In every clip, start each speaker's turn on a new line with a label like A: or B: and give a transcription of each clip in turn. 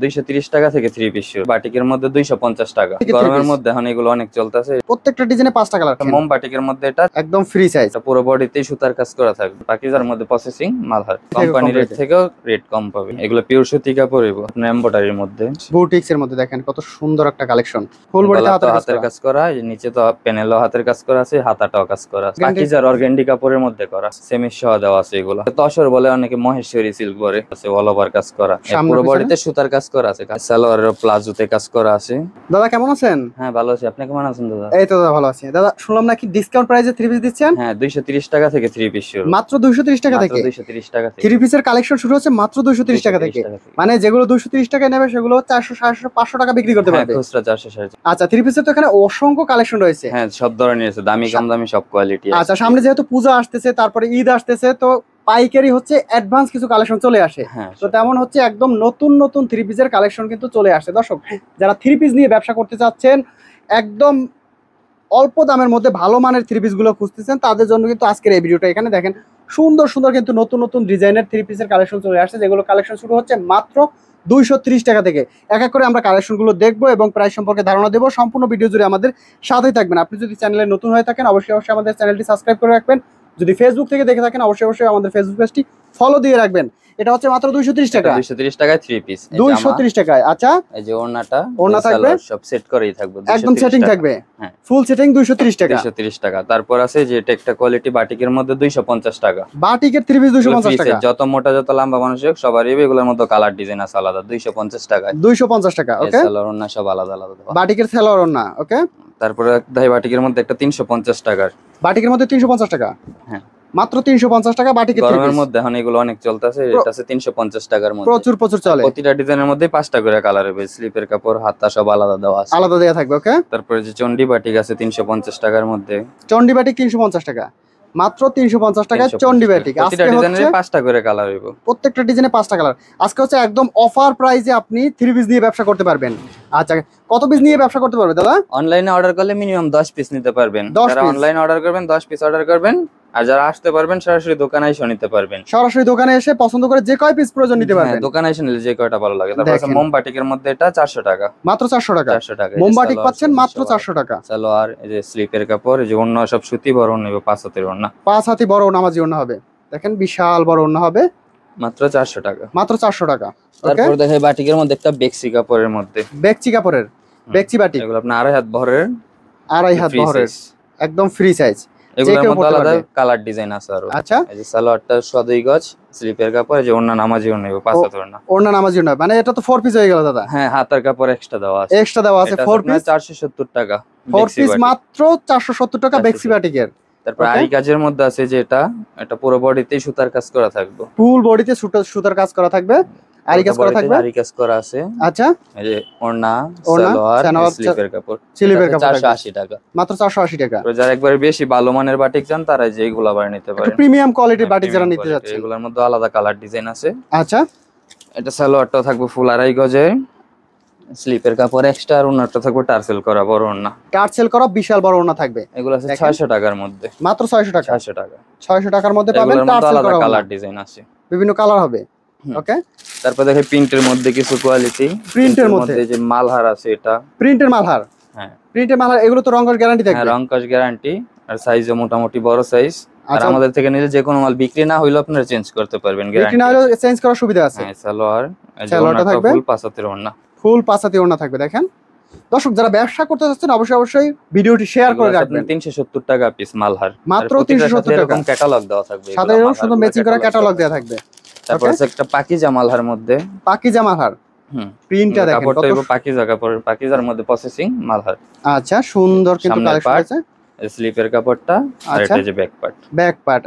A: 230 টাকা থেকে 3 পিস শুরু। বাটিকের মধ্যে 250 টাকা। গরমের মধ্যে এখন এগুলো অনেক চলতেছে।
B: প্রত্যেকটা ডিজাইনে 5টা কালার।
A: মোম বাটিকের মধ্যে এটা
B: একদম ফ্রি সাইজ।
A: পুরো বডিতেই সুতার কাজ করা থাকবে। পাকিজার মধ্যে প্রসেসিং মালহার। কোম্পানি রেট থেকেও রেট কম পাবে। এগুলো পিওর সুতি কাপড় এবং এমব্রয়ডারির মধ্যে।
B: বুটিক্স এর মধ্যে দেখেন কত সুন্দর একটা কালেকশন। ফুল বডিতে হাতের কাজ করা,
A: নিচে তো প্যানেলও হাতের কাজ করা আছে, হাতাটাও কাজ করা আছে। পাকিজার অর্গানডি কাপড়ের মধ্যে করা, সেমি সহ দেওয়া আছে। এগুলো তসর বলে, অনেকে মহেশ্বরী সিল্ক বলে, আছে অল ওভার কাজ করা। পুরো বডিতে সুতার কাজ করা আছে। সালোয়ারের প্লাজোতে কাজ করা আছে।
B: দাদা কেমন আছেন?
A: হ্যাঁ ভালো আছি, আপনি কেমন আছেন দাদা?
B: এই তো দাদা ভালো আছি। দাদা শুনলাম নাকি ডিসকাউন্ট প্রাইসে 3 পিস দিচ্ছেন?
A: হ্যাঁ 230 টাকা থেকে 3 পিস শুরু।
B: মাত্র 230 টাকা থেকে?
A: 230 টাকা থেকে
B: 3 পিসের কালেকশন শুরু হচ্ছে মাত্র 230 টাকা থেকে। মানে যেগুলো 230 টাকায় নেবে সেগুলো 400 700 500 টাকা বিক্রি করতে পারবে।
A: খুচরা 400 400।
B: আচ্ছা 3 পিসের তো এখানে অসংখ্য কালেকশন রয়েছে।
A: হ্যাঁ সব ধরনের আছে, দামি কম দামি সব কোয়ালিটি আছে।
B: আচ্ছা সামনে যেহেতু পূজা আসতেছে, তারপরে ঈদ আসতেছে, তো পাইকারি হচ্ছে অ্যাডভান্স কিছু কালেকশন চলে আসে। তো তেমন হচ্ছে একদম নতুন নতুন 3 পিসের কালেকশন কিন্তু চলে আসে। দর্শক যারা 3 পিস নিয়ে ব্যবসা করতে চাচ্ছেন, একদম অল্প দামের মধ্যে ভালো মানের 3 পিস গুলো খুঁজতেছেন, তাদের জন্য কিন্তু আজকের এই ভিডিওটা। এখানে দেখেন সুন্দর সুন্দর কিন্তু নতুন নতুন ডিজাইনের 3 পিসের কালেকশন চলে আসছে, যেগুলো কালেকশন শুরু হচ্ছে মাত্র 230 টাকা থেকে। এক এক করে আমরা কালেকশনগুলো দেখবো এবং প্রাইস সম্পর্কে ধারণা দেবো। সম্পূর্ণ ভিডিও জুড়ে আমাদের সাথেই থাকবেন। আপনি যদি চ্যানেলে নতুন হয়ে থাকেন অবশ্যই অবশ্যই আমাদের চ্যানেলটি সাবস্ক্রাইব করে রাখবেন। যদি ফেসবুক থেকে দেখে থাকেন অবশ্যই অবশ্যই আমাদের ফেসবুক পেজটি ফলো দিয়ে রাখবেন। এটা হচ্ছে মাত্র 230 টাকা।
A: 230 টাকায় 3 পিস।
B: 230 টাকায়। আচ্ছা
A: এই যে ওড়নাটা,
B: ওড়না থাকবে
A: সব সেট করেই থাকবে,
B: একদম সেটিং থাকবে।
A: হ্যাঁ
B: ফুল সেটিং 230 টাকা।
A: 230 টাকা। তারপর আছে যে এটা একটা কোয়ালিটি বাটিকের মধ্যে 250 টাকা।
B: বাটিকের 3 পিস 250 টাকা।
A: যত মোটা যত লম্বা মানুষ হোক সবারই এগুলোর মধ্যে কালার ডিজাইন আছে আলাদা। 250 টাকা।
B: 250 টাকা। ওকে।
A: সালোয়ার ওড়না সব আলাদা আলাদা।
B: বাটিকের সালোয়ার ওড়না। ওকে।
A: তারপরে দাই বাটিকের মধ্যে একটা 350 টাকার।
B: বাটিকের মধ্যে 350 টাকা।
A: হ্যাঁ
B: মাত্র 350 টাকা বাটিকের 3 পিস।
A: গরমের মধ্যে এখন এগুলো অনেক চলতেছে। এটা আছে 350 টাকার মধ্যে।
B: প্রচুর চলে।
A: প্রতিটা ডিজাইনের মধ্যে 5টা করে কালার হবে। স্লিপের কাপড়, হাতা সব আলাদা দেওয়া আছে,
B: আলাদা দেয়া থাকবে। ওকে।
A: তারপরে যে চন্ডি বাটিক আছে 350 টাকার মধ্যে।
B: চন্ডি বাটিক 350 টাকা। মাত্র 350 টাকা চন্ডি বাটিক।
A: প্রতিটা ডিজাইনে 5টা করে কালার হইব।
B: প্রত্যেকটা ডিজাইনে 5টা কালার। আজকে হচ্ছে একদম অফার প্রাইসে আপনি 3 পিস নিয়ে ব্যবসা করতে পারবেন। আচ্ছা কত পিস নিয়ে ব্যবসা করতে পারবে দাদা?
A: অনলাইনে অর্ডার করলে মিনিমাম 10 পিস নিতে পারবেন। যারা অনলাইনে অর্ডার করবেন 10 পিস অর্ডার করবেন, আর যারা আসতে পারবেন সরাসরি দোকানে এসে নিতে পারবেন।
B: সরাসরি দোকানে এসে পছন্দ করে যে কয় পিস প্রয়োজন নিতে পারবেন।
A: হ্যাঁ দোকানে এসে নিলে যে কয়টা ভালো লাগে। তারপর আছে মোম বাটিকের মধ্যে এটা 400 টাকা।
B: মাত্র 400 টাকা।
A: 400 টাকা
B: মোম বাটিক পাচ্ছেন মাত্র 400 টাকা।
A: সালোয়ার, এই যে স্লিপের কাপড়, এই যে ওড়না সব সুতি বড় ওড়না, 5 হাতের ওড়না।
B: 5 হাতি বড় নামাজি ওড়না হবে। দেখেন বিশাল বড় ওড়না হবে।
A: মাত্র 400 টাকা।
B: মাত্র 400 টাকা।
A: তারপর দেখে বাটিকের মধ্যে একটা বেক্সি কাপড়ের মধ্যে।
B: বেক্সি কাপড়ের বেক্সি বাটিক।
A: এগুলো আপনার 2.5 হাত বহরের।
B: 2.5 হাত বহরের। একদম ফ্রি সাইজ।
A: এগুলোর মধ্যে আলাদা কালার ডিজাইন আছে আরো।
B: আচ্ছা
A: এই যে সালোয়ারটা 2 গজ, স্লিপের কাপড়, এই যে ওড়না নামাজি ওড়না, 5 হাত ওড়না।
B: ওড়না নামাজি ওড়না মানে এটা তো 4 পিস হয়ে গেল দাদা।
A: হ্যাঁ হাতার কাপড় এক্সট্রা দেওয়া আছে।
B: এক্সট্রা দেওয়া আছে 4 পিস
A: 470 টাকা।
B: 4 পিস মাত্র 470 টাকা বেক্সি বাটিকের।
A: তারপর আরি কাজের মধ্যে আছে যে এটা পুরো বডিতেই সুতার কাজ করা থাকবে।
B: ফুল বডিতে সুতার কাজ করা থাকবে। আরি কাজ করা থাকবে।
A: আরি কাজ করা আছে।
B: আচ্ছা
A: এই যে ওড়না, সালোয়ার, স্লিপের কাপড়। 480 টাকা।
B: মাত্র 480 টাকা।
A: যারা একবারে বেশি ভালো মানের বাটিক চান তারা যে এগুলো আবার নিতে পারেন।
B: প্রিমিয়াম কোয়ালিটির বাটিক যারা নিতে যাচ্ছে,
A: এগুলোর মধ্যে আলাদা কালার ডিজাইন আছে।
B: আচ্ছা
A: এটা সালোয়ারটাও থাকবে ফুল 2.5 গজে, স্লিপের কাপড় এক্সট্রা, আর ওড়নাটা থাকবে টার্সেল করা বড় ওড়না।
B: টার্সেল করা বিশাল বড় ওড়না থাকবে।
A: এগুলো আছে 600 টাকার মধ্যে।
B: মাত্র 600 টাকা।
A: 600 টাকা।
B: 600 টাকার মধ্যে পাবেন টার্সেল করা
A: কালার ডিজাইন আছে।
B: বিভিন্ন কালার হবে। ওকে।
A: তারপর দেখে প্রিন্টের মধ্যে কিছু কোয়ালিটি।
B: প্রিন্টের মধ্যে
A: যে মালহার আছে, এটা
B: প্রিন্টের মালহার।
A: হ্যাঁ
B: প্রিন্টের মালহার। এগুলো তো রংকশ গ্যারান্টি থাকবে।
A: হ্যাঁ রংকশ গ্যারান্টি, আর সাইজও মোটামুটি বড় সাইজ। আর আমাদের থেকে নিলে যে কোনো মাল বিক্রি না হইলো আপনারা চেঞ্জ করতে পারবেন,
B: বিক্রি না হলেও চেঞ্জ করার সুবিধা আছে।
A: হ্যাঁ সালোয়ার,
B: সালোয়ারটা থাকবে
A: ফুল 5 হাতের ওড়না।
B: ফুল 5 হাতি ওড়না থাকবে। দেখেন দর্শক যারা ব্যবসা করতে যাচ্ছেন অবশ্যই অবশ্যই ভিডিওটি শেয়ার করে রাখবেন।
A: 370 টাকা পিস মালহার।
B: মাত্র 370 টাকা।
A: এরকম ক্যাটালগ দেওয়া থাকবে।
B: সাথে এরকম সুন্দর ম্যাচিং করা ক্যাটালগ দেওয়া থাকবে।
A: তারপর আছে একটা পাকিজা মালহার মধ্যে।
B: পাকিজা মালহার। প্রিন্টটা দেখেন কত
A: পাকিজা কাপড়, পাকিজার মধ্যে প্রসেসিং মালহার।
B: আচ্ছা সুন্দর কিন্তু কালেকশন আছে।
A: স্লিপের কাপড়টা আর এটা যে ব্যাক পার্ট।
B: ব্যাক পার্ট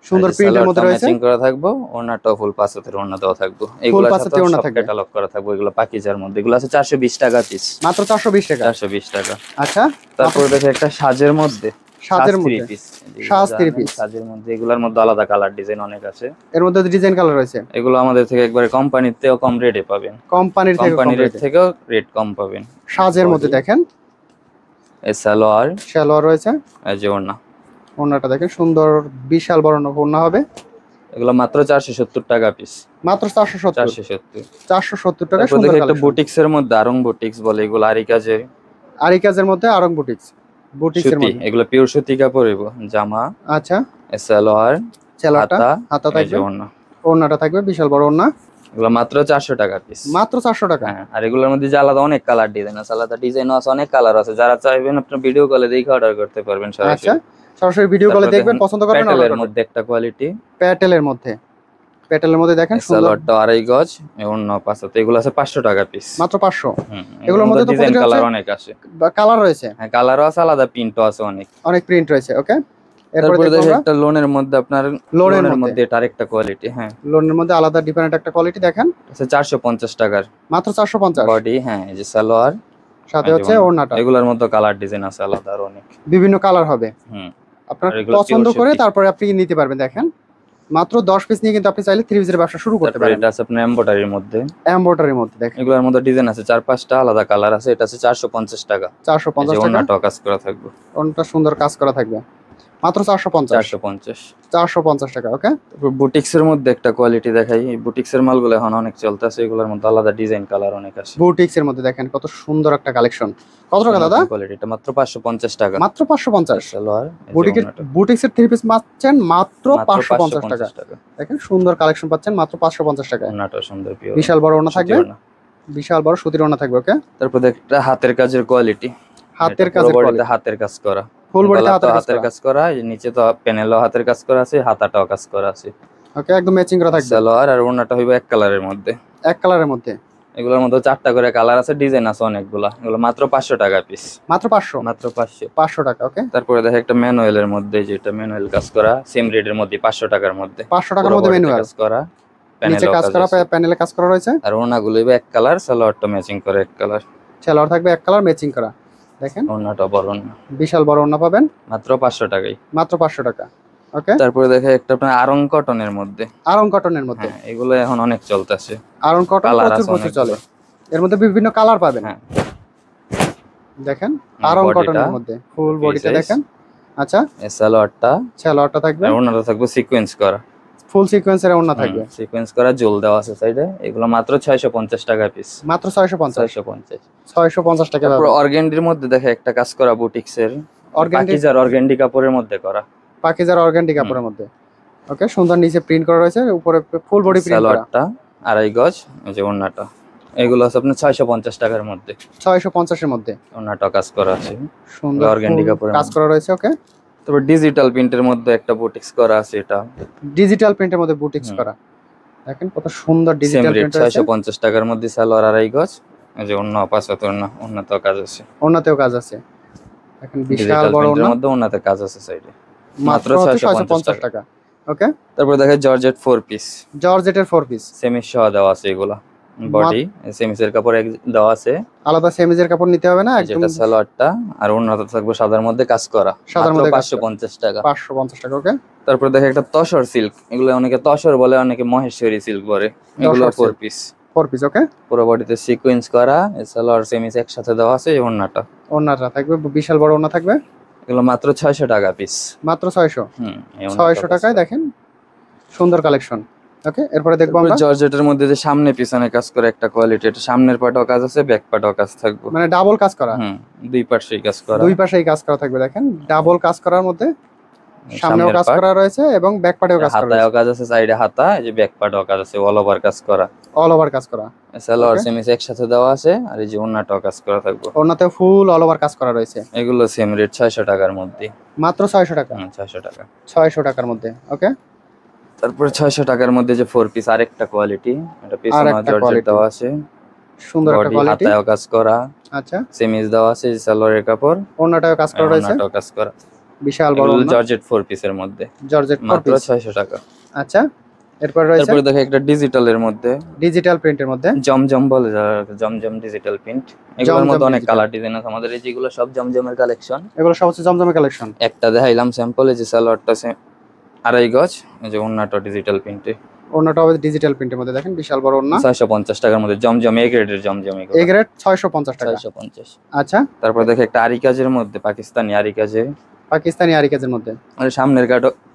B: সুন্দর প্রিন্টের মধ্যে রয়েছে।
A: ম্যাচিং করা থাকবে। ওড়নাটা ফুল 5 হাতের ওড়না দেওয়া থাকবে। এগুলো সাথে সব ক্যাটালগ করা থাকবে। এগুলো পাকিজার মধ্যে। এগুলো আছে 420 টাকা পিস।
B: মাত্র 420 টাকা।
A: 420 টাকা।
B: আচ্ছা
A: তারপর দেখে একটা সাজের মধ্যে।
B: সাজের মধ্যে সাজ 3 পিস।
A: সাজের মধ্যে এগুলোর মধ্যে আলাদা কালার ডিজাইন অনেক আছে।
B: এর মধ্যে ডিজাইন কালার রয়েছে।
A: এগুলো আমাদের থেকে একবারে কোম্পানির থেকেও কম রেটে পাবেন।
B: কোম্পানির রেট
A: থেকেও রেট কম পাবেন।
B: সাজের মধ্যে দেখেন
A: এই সালোয়ার
B: রয়েছে।
A: এই যে ওড়না।
B: ওড়নাটা দেখেন সুন্দর বিশাল বড় ওড়না হবে।
A: এগুলো মাত্র 470 টাকা পিস।
B: মাত্র 470 470 টাকা।
A: সুন্দর কালেকশন। একটা বুটিক্স এর মধ্যে আরং বুটিক্স বলে, এগুলো আরি কাজের
B: মধ্যে আরং বুটিক্স এর মধ্যে
A: এগুলো পিওর সুতি কাপড়, জামা।
B: আচ্ছা,
A: সালোয়ার,
B: হাতা থাকবে, ওড়নাটা থাকবে বিশাল বড় ওড়না।
A: এগুলো মাত্র 400 টাকা পিস।
B: মাত্র 400 টাকা।
A: হ্যাঁ, আর এগুলোর মধ্যে যে আলাদা অনেক কালার ডিজাইন আছে, আলাদা ডিজাইনও আছে, অনেক কালার আছে। যারা চাইবেন আপনি ভিডিও কলে দেখে অর্ডার করতে পারবেন সরাসরি।
B: আচ্ছা, সরাসরি ভিডিও কলে দেখবেন, পছন্দ করবেন।
A: প্যাটেলের মধ্যে একটা কোয়ালিটি,
B: প্যাটেলের মধ্যে দেখেন সুন্দর।
A: সালোয়ারটা 2.5 গজ, ওড়না 5 হাতে। এগুলো আছে 500 টাকা পিস।
B: মাত্র 500। এগুলোর মধ্যে তো
A: ডিজাইন কালার অনেক আছে,
B: কালার রয়েছে।
A: হ্যাঁ, কালারও আছে, আলাদা প্রিন্টও আছে, অনেক প্রিন্ট
B: রয়েছে। ওকে,
A: এরপরে দেখো একটা লোনের মধ্যে, আপনার লোনের মধ্যে এটা আরেকটা কোয়ালিটি। হ্যাঁ,
B: লোনের মধ্যে আলাদা ডিফারেন্ট একটা কোয়ালিটি দেখেন।
A: আচ্ছা, 450 টাকার।
B: মাত্র 450
A: বডি। হ্যাঁ, এই যে সালোয়ার,
B: সাথে হচ্ছে ওড়নাটা।
A: এগুলোর মধ্যে কালার ডিজাইন আছে আলাদা, আর অনেক
B: বিভিন্ন কালার হবে। আপনার পছন্দ করে তারপরে আপনি নিতে পারবেন। দেখেন, মাত্র 10 পিস নিয়ে কিন্তু আপনি চাইলে থ্রি পিসের ব্যবসা শুরু করতে পারেন।
A: এটা আছে আপনার এমব্রয়ডারির মধ্যে।
B: দেখেন,
A: এগুলোর মধ্যে ডিজাইন আছে 4-5টা আলাদা কালার আছে। এটা আছে 450 টাকা।
B: 450 টাকা।
A: ওড়নাটা কাজ করা থাকবে,
B: ওড়নাটা সুন্দর কাজ করা থাকবে। মাত্র 450 টাকা। ওকে,
A: বুটিক্স এর মধ্যে একটা কোয়ালিটি দেখাই। এই বুটিক্স এর মালগুলো এখন অনেক চলতেছে, এগুলোর মধ্যে আলাদা ডিজাইন কালার অনেক আছে।
B: বুটিক্স এর মধ্যে দেখেন কত সুন্দর একটা কালেকশন। কত টাকা দাদা?
A: কোয়ালিটিটা মাত্র 550 টাকা।
B: মাত্র 550।
A: সালোয়ার,
B: বুটিক্স এর থ্রি পিস পাচ্ছেন মাত্র 550 টাকা। দেখেন, সুন্দর কালেকশন পাচ্ছেন মাত্র 550 টাকা।
A: ওড়নাটা সুন্দর, পিওর,
B: বিশাল বড় ওড়না থাকবে, বিশাল বড় সুতির ওড়না থাকবে। ওকে,
A: তারপর একটা হাতের কাজের কোয়ালিটি, হাতের কাজ করা, ফুল বডিতে হাতের কাজ করা। এই নিচে তো প্যানেলও হাতের কাজ করা আছে, হাতাটাও কাজ করা আছে।
B: ওকে, একদম ম্যাচিং করা থাকবে।
A: সালোয়ার আর ওড়নাটা হইবে এক কালারের মধ্যে। এগুলোর মধ্যে 4টা করে কালার আছে, ডিজাইন আছে অনেকগুলা। এগুলো মাত্র 500 টাকা পিস।
B: মাত্র 500 টাকা। ওকে,
A: তারপরে দেখে একটা ম্যানুয়ালের মধ্যে, যেটা ম্যানুয়াল কাজ করা, সেম রেটের মধ্যে 500 টাকার মধ্যে।
B: 500 টাকার মধ্যে ম্যানুয়াল
A: কাজ করা,
B: নিচে কাজ করা, প্যানেলে কাজ করা রয়েছে।
A: আর ওড়নাগুলো হইবে এক কালার, সালোয়ারটা ম্যাচিং করে এক কালার।
B: সালোয়ার থাকবে এক কালার ম্যাচিং করা। দেখেন,
A: ওড়নাটা বড় না,
B: বিশাল বড় ওড়না পাবেন
A: মাত্র 500 টাকায়।
B: মাত্র 500 টাকা। ওকে,
A: তারপরে দেখে একটা আপনার আরং কটনের মধ্যে।
B: এগুলো
A: এখন অনেক চলতেছে।
B: আরং কটন প্রচুর চলে। এর মধ্যে বিভিন্ন কালার পাবেন।
A: হ্যাঁ,
B: দেখেন, আরং কটনের মধ্যে ফুল বডিটা দেখেন। আচ্ছা, সালোয়ারটা থাকবে,
A: ওড়নাটা থাকবে সিকোয়েন্স করা,
B: ফুল সিকোয়েন্সের ওড়না থাকবে,
A: সিকোয়েন্স করা, জোল দেওয়া আছে সাইডে। এগুলো মাত্র 650 টাকা পিস।
B: মাত্র 650 টাকা।
A: তারপর অর্গানডির মধ্যে দেখে একটা কাজ করা, বুটিক্সের অর্গানডি কাপড়ের মধ্যে করা,
B: পাকিজার অর্গানডি কাপড়ের মধ্যে। ওকে, সুন্দর নিচে প্রিন্ট করা রয়েছে, উপরে ফুল বডি প্রিন্ট করা।
A: সালোয়ারটা 2.5 গজ, এই যে ওড়নাটা। এগুলো আছে আপনার 650 টাকার মধ্যে।
B: 650 এর মধ্যে
A: ওড়নাটা কাজ করা আছে,
B: সুন্দর অর্গানডি কাপড়ের কাজ করা রয়েছে। ওকে,
A: তারপর ডিজিটাল প্রিন্টের মধ্যে একটা বুটিক্স করা আছে। এটা
B: ডিজিটাল প্রিন্টের মধ্যে বুটিক্স করা। দেখেন কত সুন্দর ডিজিটাল প্রিন্ট আছে।
A: 650 টাকার মধ্যে, সালোয়ার 2.5 গজ, এই যে ওড়না 5 হাত ওড়না, ওড়নাতেও কাজ আছে।
B: দেখেন, বিশাল বড় ওড়নার মধ্যে
A: ওড়নাতে কাজ আছে সাইডে।
B: মাত্র 650 টাকা। ওকে,
A: তারপর দেখে জর্জেট 4 পিস,
B: জর্জেটের 4 পিস
A: সেমিজ সহ দেওয়া আছে। এগুলা বডি সেমিজের কাপড় দেওয়া আছে,
B: আলাদা সেমিজের কাপড় নিতে হবে না।
A: যেটা সালোয়ারটা আর ওড়নাটা থাকবে সাদার মধ্যে কাজ করা,
B: সাদার মধ্যে
A: 550 টাকা।
B: 550 টাকা। ওকে,
A: তারপর দেখে একটা তসর সিল্ক, এগুলো অনেকে তসর বলে, অনেকে মহেশ্বরী সিল্ক বলে। এগুলো 4 পিস।
B: ওকে,
A: পুরো বডিতে সিকোয়েন্স করা, সালোয়ার সেমিজ একসাথে দেওয়া আছে। ওড়নাটা
B: থাকবে, বিশাল বড় ওড়না থাকবে।
A: এগুলো মাত্র 600 টাকা পিস।
B: মাত্র 600 টাকায়। দেখেন, সুন্দর কালেকশন। ওকে, এরপরে দেখবো আমরা
A: জর্জেটের মধ্যে যে সামনে পিছনে কাজ করে একটা কোয়ালিটি। এটা সামনের পাটও কাজ আছে, ব্যাক পাটও কাজ থাকবে,
B: মানে ডাবল কাজ করা।
A: দুই পাশেই কাজ করা,
B: দুই পাশেই কাজ করা থাকবে। দেখেন, ডাবল কাজ করার মধ্যে সামনেও কাজ করা রয়েছে এবং ব্যাক পাটেও কাজ করা রয়েছে।
A: হাতায়ও কাজ আছে, সাইডে হাতা, এই যে ব্যাক পাটও কাজ আছে, অল ওভার কাজ করা, সালোয়ার সেমিজ একসাথে দেওয়া আছে। আর এই যে ওড়নাটাও কাজ করা থাকবে,
B: ওড়নাতে ফুল অল ওভার কাজ করা রয়েছে।
A: এগুলো সেম রেট 600 টাকার মধ্যে।
B: মাত্র 600 টাকা।
A: 600 টাকা,
B: 600 টাকার মধ্যে। ওকে,
A: তারপর 600 টাকার মধ্যে যে 4 পিস আরেকটা কোয়ালিটি, এটা পিছনে জর্জেট দেওয়া আছে,
B: সুন্দর একটা কোয়ালিটি,
A: হাতায়ও কাজ করা।
B: আচ্ছা,
A: সেমিজ দেওয়া আছে, সালোয়ারের কাপড়,
B: ওড়নাটাও কাজ করা রয়েছে,
A: ওড়নাটাও কাজ করা,
B: বিশাল বড় ওড়না,
A: জর্জেট 4 পিসের মধ্যে,
B: জর্জেট 4
A: মাত্র
B: পিস
A: 600 টাকা।
B: আচ্ছা, এরপর রয়েছে,
A: তারপরে দেখো একটা ডিজিটালের মধ্যে,
B: ডিজিটাল প্রিন্টের মধ্যে,
A: জমজম বলে, জমজম ডিজিটাল প্রিন্ট। এগুলোর মধ্যে অনেক কালার ডিজাইন আছে আমাদের। এই যেগুলো সব জমজমের কালেকশন,
B: এগুলো সব হচ্ছে জমজমের কালেকশন।
A: একটা দেখাইলাম স্যাম্পল, এই যে সালোয়ারটা 2.5 গজ, এই যে ওড়নাটা ডিজিটাল প্রিন্টে,
B: ওড়নাটা হবে ডিজিটাল প্রিন্টের মধ্যে। দেখেন, বিশাল বড় ওড়না,
A: 650 টাকার মধ্যে, জমজম এ গ্রেডের জমজম,
B: এ গ্রেড 650 টাকা।
A: 650।
B: আচ্ছা,
A: তারপর দেখে একটা আরি কাজের মধ্যে, পাকিস্তানি আরি কাজে,
B: পাকিস্তানি আরি কাজের মধ্যে।
A: আর সামনের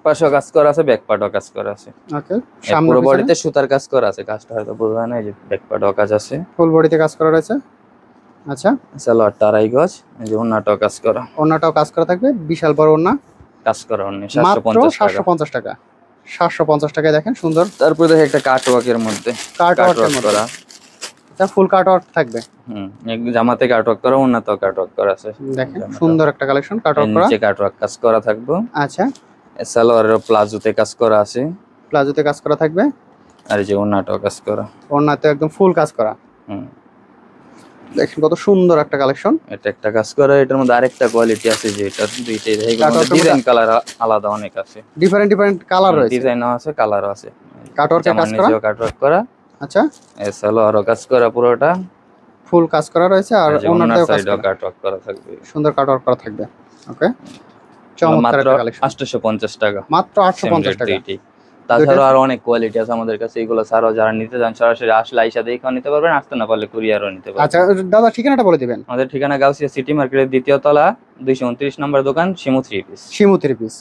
A: পাশেও কাজ করা আছে, ব্যাক পার্টও কাজ করা আছে।
B: ওকে,
A: পুরো বডিতে সুতার কাজ করা আছে, কাজটা হয়তো বোঝা যায় না, এই যে ব্যাক পার্টও কাজ আছে,
B: ফুল বডিতে কাজ করা রয়েছে। আচ্ছা,
A: সালোয়ারটা 2.5 গজ, এই যে ওন্নাটাও কাজ করা,
B: ওন্নাটাও কাজ করা থাকবে, বিশাল বড় ওন্না,
A: কাজ করা ওন্না
B: মাত্র 750 টাকা। 750 টাকায় দেখেন সুন্দর।
A: তারপরে দেখে একটা কাটওয়ার্কের মধ্যে,
B: কাটওয়ার্কের মধ্যে
A: করা,
B: এটা ফুল কাটওয়ার্ক থাকবে।
A: একদম জামাতে কাটওয়ার্ক করা, ওন্নাতেও কাটওয়ার্ক করা আছে।
B: দেখেন সুন্দর একটা কালেকশন, কাটওয়ার্ক করা,
A: নিচে কাটওয়ার্ক কাজ করা থাকবে।
B: আচ্ছা,
A: সালোয়ারের প্লাজোতে কাজ করা আছে,
B: প্লাজোতে কাজ করা থাকবে,
A: আর এই যে ওন্নাটাও কাজ করা,
B: ওন্নাতে একদম ফুল কাজ করা। দেখেন কত সুন্দর একটা কালেকশন।
A: এটা একটা কাজ করা, এটার মধ্যে আরেকটা কোয়ালিটি আছে, যে এটা দুইটাই ডিজাইন কালার আলাদা অনেক আছে,
B: ডিফারেন্ট কালার রয়েছে,
A: ডিজাইনও আছে, কালারও আছে।
B: কাটওয়ার্কে কাজ করা,
A: কাটওয়ার্ক করা।
B: আচ্ছা,
A: এই সালোয়ারও কাজ করা, পুরোটা
B: ফুল কাজ করা রয়েছে, আর ওন্নাটাও
A: কাটওয়ার্ক করা থাকবে,
B: সুন্দর কাটওয়ার্ক করা থাকবে। ওকে, চমৎকার একটা কালেকশন।
A: 850 টাকা,
B: মাত্র 850 টাকা।
A: তাছাড়া আরো অনেক কোয়ালিটি আছে আমাদের কাছে, এগুলো ছাড়াও যারা নিতে চান সরাসরি আসলে আইসা দেখেও নিতে পারবেন, আসতে না পারলে কুরিয়ারও নিতে পারবেন।
B: আচ্ছা দাদা, ঠিকানাটা বলে দিবেন।
A: আমাদের ঠিকানা গাউসিয়া সিটি মার্কেটের 2য় তলা, 229 নম্বর দোকান, শিমু 3 পিস।
B: শিমু 3 পিস।